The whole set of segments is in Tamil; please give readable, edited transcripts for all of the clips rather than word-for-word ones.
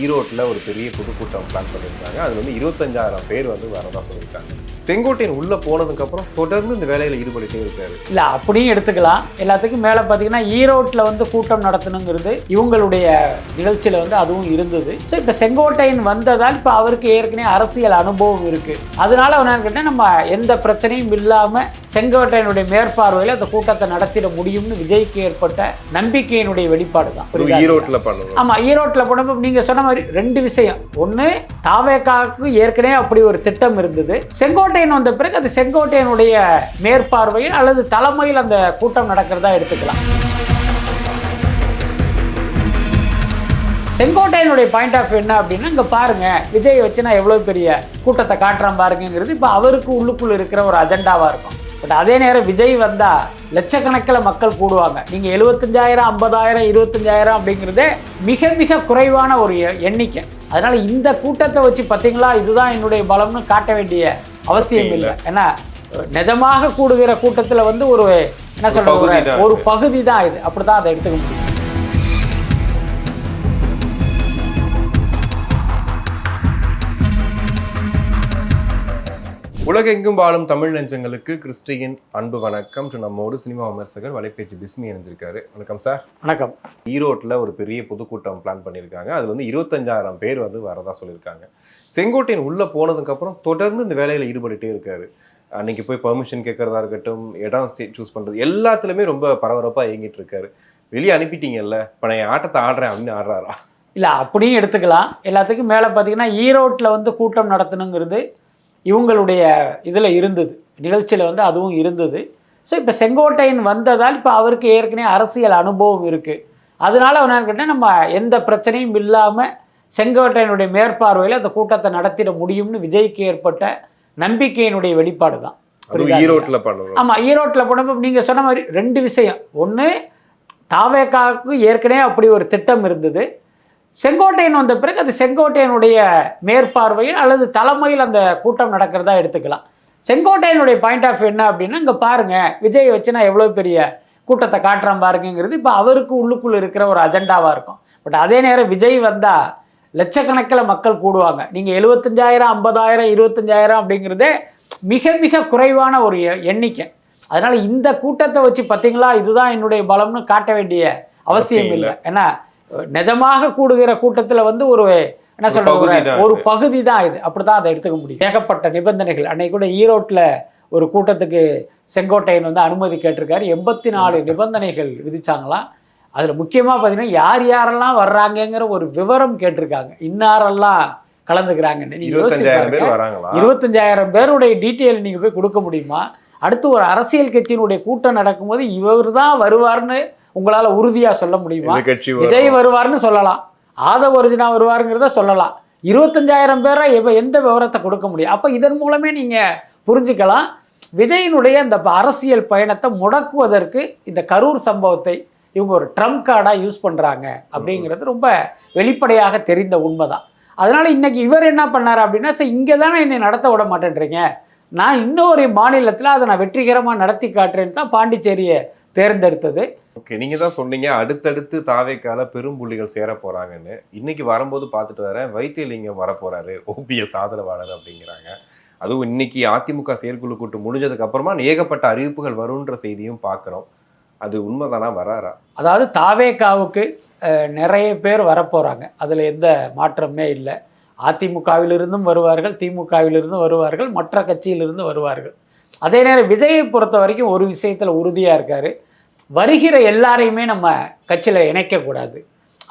ஈரோட்டில் ஒரு பெரிய பொதுக்கூட்டம் பிளான் பண்ணியிருக்காங்க. அது வந்து 25,000 பேர் வந்து வரதா சொல்லியிருக்காங்க. செங்கோட்டையன் உள்ளே போனதுக்கப்புறம் தொடர்ந்து இந்த வேலையில் ஈடுபட்டுட்டே இருக்காரு. இல்லை அப்படியும் எடுத்துக்கலாம். எல்லாத்துக்கும் மேலே பார்த்தீங்கன்னா ஈரோட்டில் வந்து கூட்டம் நடத்தணுங்கிறது இவங்களுடைய நிகழ்ச்சியில் வந்து அதுவும் இருந்தது. ஸோ இப்போ செங்கோட்டையன் வந்ததால் இப்போ அவருக்கு ஏற்கனவே அரசியல் அனுபவம் இருக்குது. அதனால என்னன்னு கேட்டால் நம்ம எந்த பிரச்சனையும் இல்லாமல் செங்கோட்டையனுடைய மேற்பார்வையில் அந்த கூட்டத்தை நடத்திட முடியும்னு விஜய்க்கு ஏற்பட்ட நம்பிக்கையினுடைய வெளிப்பாடு தான். ஈரோட்டில் பண்ணுவோம். ஆமாம், ஈரோட்டில் போனப்போ நீங்கள் சொன்ன மாதிரி ரெண்டு விஷயம். ஒன்று, தாவேக்காவுக்கு ஏற்கனவே அப்படி ஒரு திட்டம் இருந்தது. செங்கோட்டையன் வந்த பிறகு அது செங்கோட்டையனுடைய மேற்பார்வையில் அல்லது தலைமையில் அந்த கூட்டம் நடக்கிறதா எடுத்துக்கலாம். செங்கோட்டையனுடைய பாயிண்ட் ஆஃப் என்ன அப்படின்னா, இங்கே பாருங்க விஜய் வச்சு நான் எவ்வளோ பெரிய கூட்டத்தை காட்டுறேன் பாருங்கிறது இப்போ அவருக்கு உள்ளுக்குள்ள இருக்கிற ஒரு அஜெண்டாவாக இருக்கும். பட் அதே நேரம் விஜய் வந்தால் லட்சக்கணக்கில் மக்கள் கூடுவாங்க. நீங்கள் 75,000, 50,000, 25,000 அப்படிங்கிறதே மிக மிக குறைவான ஒரு எண்ணிக்கை. அதனால் இந்த கூட்டத்தை வச்சு பார்த்தீங்களா இதுதான் என்னுடைய பலம்னு காட்ட வேண்டிய அவசியம் இல்லை. ஏன்னா நிஜமாக கூடுகிற கூட்டத்தில் வந்து ஒரு என்ன சொல்கிறது ஒரு பகுதி தான் இது. அப்படி தான் அதை எடுத்துக்க முடியும். உலகெங்கும் வாழும் தமிழ் நெஞ்சங்களுக்கு கிறிஸ்டியின் அன்பு வணக்கம். நம்மோடு சினிமா விமர்சகர் வலைப்பேச்சு பிஸ்மி இணைஞ்சிருக்காரு. வணக்கம் சார். வணக்கம். ஈரோட்டில் ஒரு பெரிய பொதுக்கூட்டம் பிளான் பண்ணியிருக்காங்க. அதில் வந்து 25,000 பேர் வந்து வரதா சொல்லியிருக்காங்க. செங்கோட்டையன் உள்ளே போனதுக்கப்புறம் தொடர்ந்து இந்த வேலையில் ஈடுபட்டுட்டே இருக்காரு. அன்னைக்கு போய் பெர்மிஷன் கேட்கறதா இருக்கட்டும், இடம் சூஸ் பண்ணுறது எல்லாத்துலேயுமே ரொம்ப பரபரப்பாக இயங்கிட்டு இருக்காரு. வெளியே அனுப்பிட்டீங்கல்ல, இப்போ நான் ஆட்டத்தை ஆடுறேன் அப்படின்னு ஆடுறாரா? இல்லை அப்படியும் எடுத்துக்கலாம். எல்லாத்துக்கும் மேலே பார்த்தீங்கன்னா ஈரோட்டில் வந்து கூட்டம் நடத்தணுங்கிறது இவங்களுடைய இதில் இருந்தது, நிகழ்ச்சியில் வந்து அதுவும் இருந்தது. ஸோ இப்போ செங்கோட்டையன் வந்ததால் இப்போ அவருக்கு ஏற்கனவே அரசியல் அனுபவம் இருக்குது. அதனால என்னன்னு கேட்டால் நம்ம எந்த பிரச்சனையும் இல்லாமல் செங்கோட்டையனுடைய மேற்பார்வையில் அந்த கூட்டத்தை நடத்திட முடியும்னு விஜய்க்கு ஏற்பட்ட நம்பிக்கையினுடைய வெளிப்பாடு தான். ஈரோட்டில் பண்ணுவோம். ஆமாம், ஈரோட்டில் போனப்போ நீங்கள் சொன்ன மாதிரி ரெண்டு விஷயம். ஒன்று, தாவேக்காவுக்கு ஏற்கனவே அப்படி ஒரு திட்டம் இருந்தது. செங்கோட்டையன் வந்த பிறகு அது செங்கோட்டையனுடைய மேற்பார்வையில் அல்லது தலைமையில் அந்த கூட்டம் நடக்கிறதா எடுத்துக்கலாம். செங்கோட்டையனுடைய பாயிண்ட் ஆஃப் என்ன அப்படின்னா, இங்கே பாருங்கள் விஜய் வச்சு நான் எவ்வளோ பெரிய கூட்டத்தை காட்டுறேன் பாருங்கிறது இப்போ அவருக்கு உள்ளுக்குள்ள இருக்கிற ஒரு அஜெண்டாவாக இருக்கும். பட் அதே நேரம் விஜய் வந்தால் லட்சக்கணக்கில் மக்கள் கூடுவாங்க. நீங்கள் 75,000, 50,000, 25,000 அப்படிங்கிறதே மிக மிக குறைவான ஒரு எண்ணிக்கை. அதனால் இந்த கூட்டத்தை வச்சு பார்த்தீங்களா இதுதான் என்னுடைய பலம்னு காட்ட வேண்டிய அவசியம் இல்லை. ஏன்னா நிஜமாக கூடுகிற கூட்டத்தில் வந்து ஒரு என்ன சொல்கிறது ஒரு பகுதி தான் இது. அப்படி தான் அதை எடுத்துக்க முடியும். ஏகப்பட்ட நிபந்தனைகள். அன்னைக்கு கூட ஈரோட்டில் ஒரு கூட்டத்துக்கு செங்கோட்டையன் வந்து அனுமதி கேட்டிருக்காரு. 84 நிபந்தனைகள் விதிச்சாங்களாம். அதில் முக்கியமாக பார்த்தீங்கன்னா யார் யாரெல்லாம் வர்றாங்கங்கிற ஒரு விவரம் கேட்டிருக்காங்க. இன்னாரெல்லாம் கலந்துக்கிறாங்கன்னு. நீங்கள் யோசிச்சு 25,000 பேருடைய டீட்டெயில் நீங்கள் போய் கொடுக்க முடியுமா? அடுத்து ஒரு அரசியல் கட்சியினுடைய கூட்டம் நடக்கும்போது இவர் தான் வருவார்னு உங்களால் உறுதியாக சொல்ல முடியுமா? விஜய் வருவார்னு சொல்லலாம், ஆதவ அர்ஜுனா வருவாருங்கிறத சொல்லலாம். 25,000 பேரை எந்த விவரத்தை கொடுக்க முடியும்? அப்போ இதன் மூலமே நீங்கள் புரிஞ்சுக்கலாம் விஜயினுடைய இந்த அரசியல் பயணத்தை முடக்குவதற்கு இந்த கரூர் சம்பவத்தை இவங்க ஒரு ட்ரம்ப் கார்டாக யூஸ் பண்ணுறாங்க அப்படிங்கிறது ரொம்ப வெளிப்படையாக தெரிந்த உண்மை தான். அதனால் இன்றைக்கி இவர் என்ன பண்ணார் அப்படின்னா, சார் இங்கே தானே என்னை நடத்த விட மாட்டேன்றீங்க, நான் இன்னொரு மாநிலத்தில் அதை நான் வெற்றிகரமாக நடத்தி காட்டுறேன்னு தான் பாண்டிச்சேரியை தேர்ந்தெடுத்தது. ஓகே, நீங்கள் தான் சொன்னீங்க அடுத்தடுத்து தாவேக்கால பெரும்புள்ளிகள் சேர போகிறாங்கன்னு. இன்னைக்கு வரும்போது பார்த்துட்டு வரேன் வைத்தியலிங்கம் வரப்போகிறாரு, OPS ஆதரவாளர் அப்படிங்கிறாங்க. அதுவும் இன்னைக்கு அதிமுக செயற்குழு கூட்டம் முடிஞ்சதுக்கு அப்புறமா ஏகப்பட்ட அறிவிப்புகள் வரும்ன்ற செய்தியும் பார்க்குறோம். அது உண்மைதானா? வராரா? அதாவது தாவேக்காவுக்கு நிறைய பேர் வரப்போகிறாங்க, அதில் எந்த மாற்றமே இல்லை. அதிமுகவிலிருந்தும் வருவார்கள், திமுகவிலிருந்தும் வருவார்கள், மற்ற கட்சியிலிருந்து வருவார்கள். அதே நேரம் விஜயை பொறுத்த வரைக்கும் ஒரு விஷயத்தில் உறுதியாக இருக்கார். வருகிற எல்லாரையுமே நம்ம கட்சியில் இணைக்கக்கூடாது.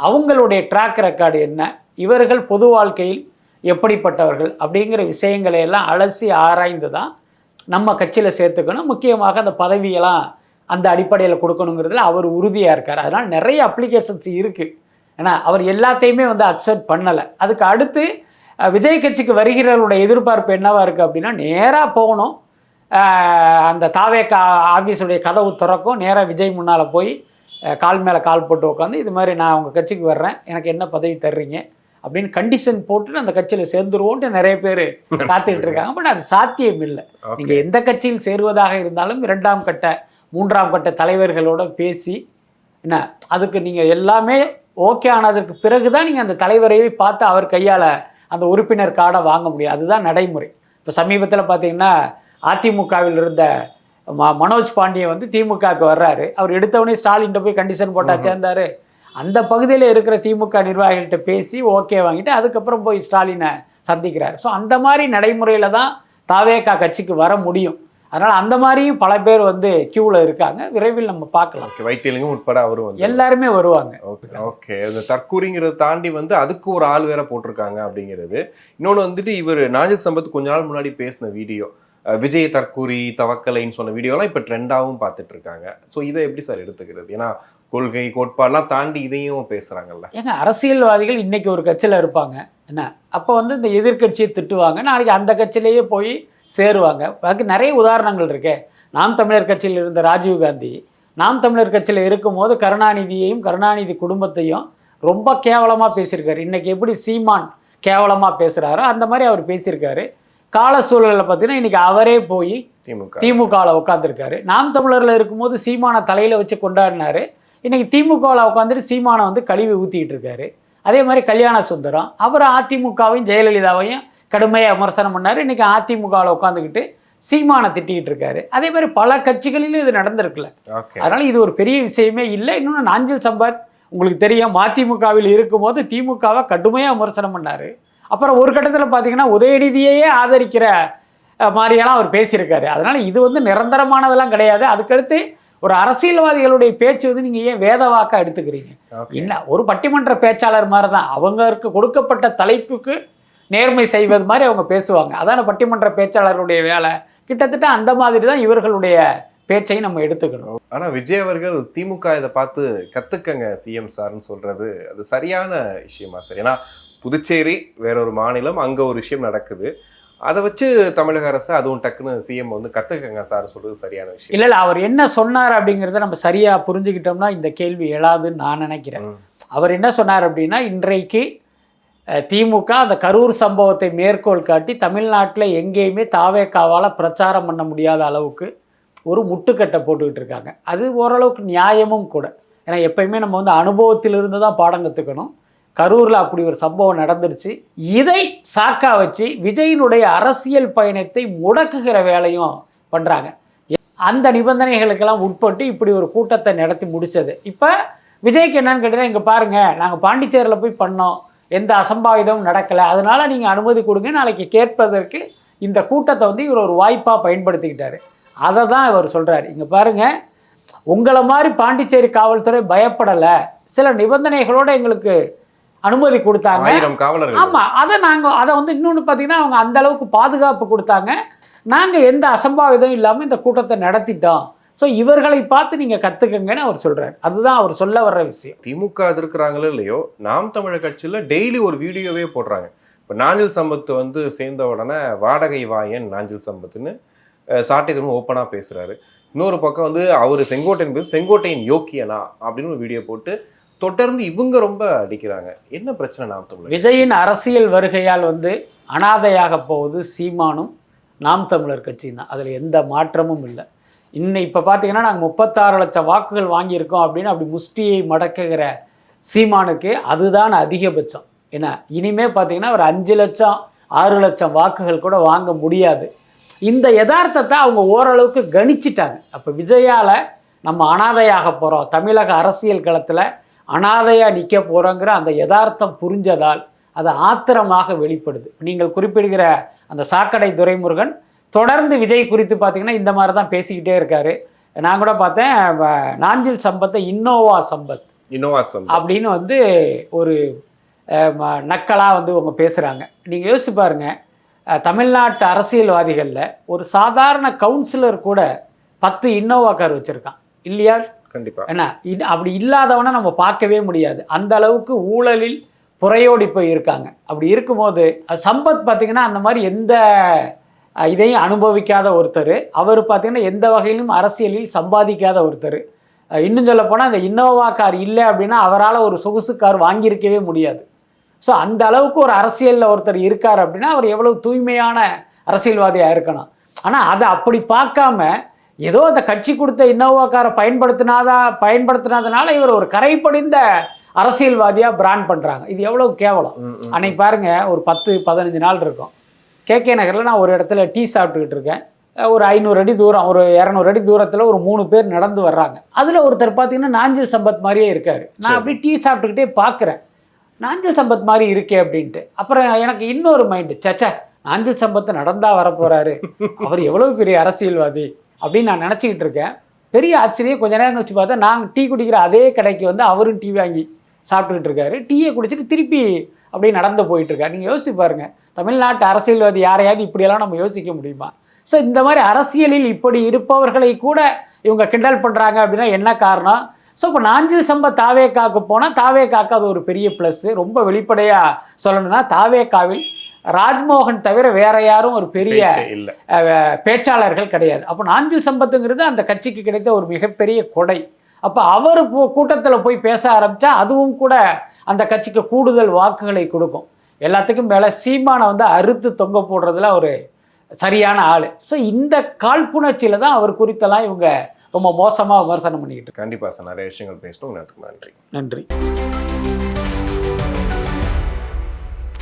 அவங்களுடைய ட்ராக் ரெக்கார்டு என்ன, இவர்கள் பொது வாழ்க்கையில் எப்படிப்பட்டவர்கள் அப்படிங்கிற விஷயங்களை எல்லாம் அலசி ஆராய்ந்து தான் நம்ம கட்சியில் சேர்த்துக்கணும். முக்கியமாக அந்த பதவியெல்லாம் அந்த அடிப்படையில் கொடுக்கணுங்கிறதுல அவர் உறுதியாக இருக்கார். அதனால் நிறைய அப்ளிகேஷன்ஸ் இருக்குது. ஏன்னா அவர் எல்லாத்தையுமே வந்து அக்செப்ட் பண்ணலை. அதுக்கு அடுத்து விஜய் கட்சிக்கு வருகிறவருடைய எதிர்பார்ப்பு என்னவாக இருக்குது அப்படின்னா, நேராக போகணும், அந்த தாவேக்கா ஆஃபீஸுடைய கதவு திறக்கும், நேராக விஜய் முன்னால் போய் கால் மேலே கால் போட்டு உட்காந்து இது மாதிரி நான் உங்கள் கட்சிக்கு வர்றேன், எனக்கு என்ன பதவி தர்றீங்க அப்படின்னு கண்டிஷன் போட்டு அந்த கட்சியில் சேர்ந்துருவோன்ட்டு நிறைய பேர் காத்துக்கிட்டு இருக்காங்க. பட் அது சாத்தியம் இல்லை. நீங்கள் எந்த கட்சியில் சேருவதாக இருந்தாலும் 2ஆம் கட்ட 3ஆம் கட்ட தலைவர்களோட பேசி என்ன அதுக்கு நீங்கள் எல்லாமே ஓகே ஆனதற்கு பிறகு தான் நீங்கள் அந்த தலைவரையே பார்த்து அவர் கையால் அந்த உறுப்பினர் கார்டை வாங்க முடியும். அதுதான் நடைமுறை. இப்போ சமீபத்தில் பார்த்தீங்கன்னா அதிமுகவில் இருந்த மனோஜ் பாண்டியன் வந்து திமுகவுக்கு வர்றாரு. அவர் எடுத்தவொடனே ஸ்டாலின்கிட்ட போய் கண்டிஷன் போட்டா சேர்ந்தார். அந்த பகுதியில் இருக்கிற திமுக நிர்வாகிகள்கிட்ட பேசி ஓகே வாங்கிட்டு அதுக்கப்புறம் போய் ஸ்டாலினை சந்திக்கிறார். ஸோ அந்த மாதிரி நடைமுறையில் தான் தாவேகா கட்சிக்கு வர முடியும். அதனால் அந்த மாதிரியும் பல பேர் வந்து கியூவில் இருக்காங்க. விரைவில் நம்ம பார்க்கலாம். வைத்தியலிங்கம் உட்பட அவரும் வந்து எல்லாருமே வருவாங்க. ஓகே இந்த தற்கூரிங்கிறத தாண்டி வந்து அதுக்கு ஒரு ஆள் வேற போட்டிருக்காங்க அப்படிங்கிறது. இன்னொன்று வந்துட்டு இவர் நாஞ்சில் சம்பத் கொஞ்ச நாள் முன்னாடி பேசின வீடியோ, விஜய் தற்கூரி தவக்கலைன்னு சொன்ன வீடியோலாம் இப்போ ட்ரெண்டாகவும் பார்த்துட்டு இருக்காங்க. ஸோ இதை எப்படி சார் எடுத்துக்கிறது? ஏன்னா கொள்கை கோட்பாடெல்லாம் தாண்டி இதையும் பேசுகிறாங்கல்ல. ஏங்க அரசியல்வாதிகள் இன்னைக்கு ஒரு கட்சியில் இருப்பாங்க என்ன, அப்போ வந்து இந்த எதிர்கட்சியை திட்டுவாங்க, நாளைக்கு அந்த கட்சியிலேயே போய் சேருவாங்க. அதுக்கு நிறைய உதாரணங்கள் இருக்கே. நாம் தமிழர் கட்சியில் இருந்த ராஜீவ்காந்தி நாம் தமிழர் கட்சியில் இருக்கும்போது கருணாநிதியையும் கருணாநிதி குடும்பத்தையும் ரொம்ப கேவலமாக பேசியிருக்காரு. இன்றைக்கி எப்படி சீமான் கேவலமாக பேசுகிறாரோ அந்த மாதிரி அவர் பேசியிருக்காரு. கால சூழலில் பார்த்தீங்கன்னா இன்றைக்கி அவரே போய் திமுகவில் உட்காந்துருக்காரு. நாம் தமிழரில் இருக்கும்போது சீமானை தலையில் வச்சு கொண்டாடினார். இன்றைக்கி திமுகவில் உட்காந்துட்டு சீமானை வந்து கழுவி ஊற்றிக்கிட்டு இருக்காரு. அதே மாதிரி கல்யாண சுந்தரம் அவர் அதிமுகவையும் ஜெயலலிதாவையும் கடுமையாக விமர்சனம் பண்ணார். இன்றைக்கி அதிமுகவில் உட்காந்துக்கிட்டு சீமானை திட்டிக்கிட்டு இருக்காரு. அதே மாதிரி பல கட்சிகளிலும் இது நடந்திருக்குல்ல. அதனால் இது ஒரு பெரிய விஷயமே இல்லை. இன்னொன்று நாஞ்சில் சம்பத் உங்களுக்கு தெரியும், அதிமுகவில் இருக்கும்போது திமுகவை கடுமையாக விமர்சனம் பண்ணார். அப்புறம் ஒரு கட்டத்தில் பார்த்தீங்கன்னா உதயநிதியையே ஆதரிக்கிற மாதிரியெல்லாம் அவர் பேசியிருக்காரு. அதனால் இது வந்து நிரந்தரமானதெல்லாம் கிடையாது. அதுக்கடுத்து ஒரு அரசியல்வாதிகளுடைய பேச்சு வந்து நீங்கள் ஏன் வேத வாக்கா எடுத்துக்கிறீங்க? இல்லை, ஒரு பட்டிமன்ற பேச்சாளர் மாதிரி தான் அவங்களுக்கு கொடுக்கப்பட்ட தலைப்புக்கு நேர்மை செய்வது மாதிரி அவங்க பேசுவாங்க. அதான பட்டிமன்ற பேச்சாளருடைய வேலை. கிட்டத்தட்ட அந்த மாதிரி தான் இவர்களுடைய பேச்சை நம்ம எடுத்துக்கணும். ஆனால் விஜய் அவர்கள் திமுக இதை பார்த்து கற்றுக்கங்க சிஎம் சார்னு சொல்கிறது அது சரியான விஷயமா சார்? ஏன்னா புதுச்சேரி வேற ஒரு மாநிலம், அங்கே ஒரு விஷயம் நடக்குது, அதை வச்சு தமிழக அரசு அதுவும் டக்குன்னு சிஎம் வந்து கற்றுக்கங்க சார் சொல்கிறது சரியான விஷயம் இல்லை. அவர் என்ன சொன்னார் அப்படிங்கிறத நம்ம சரியாக புரிஞ்சுக்கிட்டோம்னா இந்த கேள்வி எழாதுன்னு நான் நினைக்கிறேன். அவர் என்ன சொன்னார் அப்படின்னா, இன்றைக்கு திமுக அந்த கரூர் சம்பவத்தை மேற்கோள் காட்டி தமிழ்நாட்டில் எங்கேயுமே தாவேக்காவால் பிரச்சாரம் பண்ண முடியாத அளவுக்கு ஒரு முட்டுக்கட்டை போட்டுக்கிட்டு இருக்காங்க. அது ஓரளவுக்கு நியாயமும் கூட. ஏன்னா எப்பயுமே நம்ம வந்து அனுபவத்திலிருந்து தான் பாடம் கற்றுக்கணும். கரூரில் அப்படி ஒரு சம்பவம் நடந்துருச்சு. இதை சாக்கா வச்சு விஜயினுடைய அரசியல் பயணத்தை முடக்குகிற வேலையும் பண்ணுறாங்க. அந்த நிபந்தனைகளுக்கெல்லாம் உட்பட்டு இப்படி ஒரு கூட்டத்தை நடத்தி முடித்தது. இப்போ விஜய்க்கு என்னன்னு கேட்டீங்கன்னா, இங்கே பாருங்கள், நாங்கள் பாண்டிச்சேரியில் போய் பண்ணோம், எந்த அசம்பாவிதமும் நடக்கலை, அதனால் நீங்கள் அனுமதி கொடுங்க, நாளைக்கு கேட்பதற்கு இந்த கூட்டத்தை வந்து இவர் ஒரு வாய்ப்பாக பயன்படுத்திக்கிட்டார். அதை தான் இவர் சொல்கிறார். இங்கே பாருங்கள், உங்களை மாதிரி பாண்டிச்சேரி காவல்துறை பயப்படலை, சில நிபந்தனைகளோடு எங்களுக்கு அனுமதி கொடுத்தாங்க. ஆமாம், அதை வந்து இன்னொன்று பார்த்தீங்கன்னா அவங்க அந்த அளவுக்கு பாதுகாப்பு கொடுத்தாங்க. நாங்கள் எந்த அசம்பாவிதம் இல்லாமல் இந்த கூட்டத்தை நடத்திட்டோம். ஸோ இவர்களை பார்த்து நீங்கள் கற்றுக்கங்கன்னு அவர் சொல்கிறார். அதுதான் அவர் சொல்ல வர்ற விஷயம். திமுக இருக்கிறாங்களோ இல்லையோ, நாம் தமிழர் கட்சியில் டெய்லி ஒரு வீடியோவே போடுறாங்க. இப்போ நாஞ்சில் சம்பத் வந்து சேர்ந்த உடனே வாடகை வாயன் நாஞ்சில் சம்பத்துன்னு சாட்டை திரும்ப ஓப்பனாக பேசுகிறாரு. இன்னொரு பக்கம் வந்து அவர் செங்கோட்டையன் பேர் செங்கோட்டையின் யோக்கியனா அப்படின்னு ஒரு வீடியோ போட்டு தொடர்ந்து இவங்க ரொம்ப அடிக்கிறாங்க. என்ன பிரச்சனை நாம் தமிழர்? விஜயின் அரசியல் வருகையால் வந்து அனாதையாக போவது சீமானும் நாம் தமிழர் கட்சியும் தான். அதில் எந்த மாற்றமும் இல்லை. இப்போ பார்த்தீங்கன்னா நாங்கள் 36 லட்சம் வாக்குகள் வாங்கியிருக்கோம் அப்படின்னு அப்படி முஷ்டியை மடக்குகிற சீமானுக்கு அதுதான் அதிகபட்சம். ஏன்னா இனிமே பார்த்தீங்கன்னா ஒரு 5 லட்சம் 6 லட்சம் வாக்குகள் கூட வாங்க முடியாது. இந்த யதார்த்தத்தை அவங்க ஓரளவுக்கு கணிச்சிட்டாங்க. அப்போ விஜயால் நம்ம அனாதையாக போகிறோம், தமிழக அரசியல் களத்தில் அனாதையாக நிற்க போகிறோங்கிற அந்த யதார்த்தம் புரிஞ்சதால் அது ஆத்திரமாக வெளிப்படுது. நீங்கள் குறிப்பிடுகிற அந்த சாக்கடை துரைமுருகன் தொடர்ந்து விஜய் குறித்து பார்த்தீங்கன்னா இந்த மாதிரி தான் பேசிக்கிட்டே இருக்காரு. நான் கூட பார்த்தேன், நாஞ்சில் சம்பத்தை இன்னோவா சம்பத் அப்படின்னு வந்து ஒரு நக்கலாக வந்து அவங்க பேசுகிறாங்க. நீங்கள் யோசிச்சு பாருங்கள், தமிழ்நாட்டு அரசியல்வாதிகளில் ஒரு சாதாரண கவுன்சிலர் கூட 10 இன்னோவா கார் வச்சுருக்கான் இல்லையா? கண்டிப்பாக. ஏன்னா அப்படி இல்லாதவனை நம்ம பார்க்கவே முடியாது. அந்த அளவுக்கு ஊழலில் புறையோடி போய் இருக்காங்க. அப்படி இருக்கும்போது சம்பத் பார்த்திங்கன்னா அந்த மாதிரி எந்த இதையும் அனுபவிக்காத ஒருத்தர். அவர் பார்த்திங்கன்னா எந்த வகையிலும் அரசியலில் சம்பாதிக்காத ஒருத்தர். இன்னும் சொல்ல போனால் இந்த இன்னோவா கார் இல்லை அப்படின்னா அவரால் ஒரு சொகுசு கார் வாங்கியிருக்கவே முடியாது. ஸோ அந்த அளவுக்கு ஒரு அரசியலில் ஒருத்தர் இருக்கார் அப்படின்னா அவர் எவ்வளவு தூய்மையான அரசியல்வாதியாக இருக்கணும். ஆனால் அதை அப்படி பார்க்காம ஏதோ அந்த கட்சி கொடுத்த இன்னோவா காரை பயன்படுத்தினாதனால இவர் ஒரு கரை படிந்த அரசியல்வாதியாக பிராண்ட் பண்ணுறாங்க. இது எவ்வளோ கேவலம். அன்னைக்கு பாருங்க, ஒரு 10-15 நாள் இருக்கும், கேகே நகரில் நான் ஒரு இடத்துல டீ சாப்பிட்டுக்கிட்டு இருக்கேன். ஒரு 500 அடி தூரம், ஒரு 200 அடி தூரத்தில் ஒரு 3 பேர் நடந்து வர்றாங்க. அதில் ஒருத்தர் பார்த்தீங்கன்னா நாஞ்சில் சம்பத் மாதிரியே இருக்கார். நான் அப்படி டீ சாப்பிட்டுக்கிட்டே பார்க்குறேன், நாஞ்சில் சம்பத் மாதிரி இருக்கே அப்படின்ட்டு. அப்புறம் எனக்கு இன்னொரு மைண்டு, சச்சா நாஞ்சில் சம்பத் நடந்தா வரப்போகிறாரு, அவர் எவ்வளோ பெரிய அரசியல்வாதி அப்படின்னு நான் நினச்சிக்கிட்டு இருக்கேன். பெரிய ஆச்சரியம், கொஞ்ச நேரம் கழிச்சு பார்த்தா நாங்கள் டீ குடிக்கிற அதே கடைக்கு வந்து அவரும் டீ வாங்கி சாப்பிட்டுக்கிட்டு இருக்காரு. டீயை குடிச்சிட்டு திருப்பி அப்படியே நடந்து போயிட்டுருக்காரு. நீங்கள் யோசிச்சு பாருங்கள், தமிழ்நாட்டு அரசியல்வாதி யாரையாவது இப்படியெல்லாம் நம்ம யோசிக்க முடியுமா? ஸோ இந்த மாதிரி அரசியலில் இப்படி இருப்பவர்களை கூட இவங்க கிண்டல் பண்ணுறாங்க அப்படின்னா என்ன காரணம்? ஸோ இப்போ நாஞ்சில் சம்பத் தாவேக்காவுக்கு போனால் தாவேக்காவுக்கு அது ஒரு பெரிய ப்ளஸ்ஸு. ரொம்ப வெளிப்படையாக சொல்லணும்னா தாவேக்காவில் ராஜ்மோகன் தவிர வேற யாரும் ஒரு பெரிய பேச்சாளர்கள் கிடையாது. அப்போ நாஞ்சில் சம்பத்துங்கிறது அந்த கட்சிக்கு கிடைத்த ஒரு மிகப்பெரிய கொடை. அப்போ அவர் கூட்டத்தில் போய் பேச ஆரம்பித்தா அதுவும் கூட அந்த கட்சிக்கு கூடுதல் வாக்குகளை கொடுக்கும். எல்லாத்துக்கும் மேலே சீமானை வந்து அறுத்து தொங்க போடுறதுல ஒரு சரியான ஆள். ஸோ இந்த காழ்ப்புணர்ச்சியில் தான் அவர் குறித்தெல்லாம் இவங்க ரொம்ப மோசமாக விமர்சனம் பண்ணிக்கிட்டு. கண்டிப்பாக சார், நிறைய விஷயங்கள் பேசணும். நன்றி. நன்றி.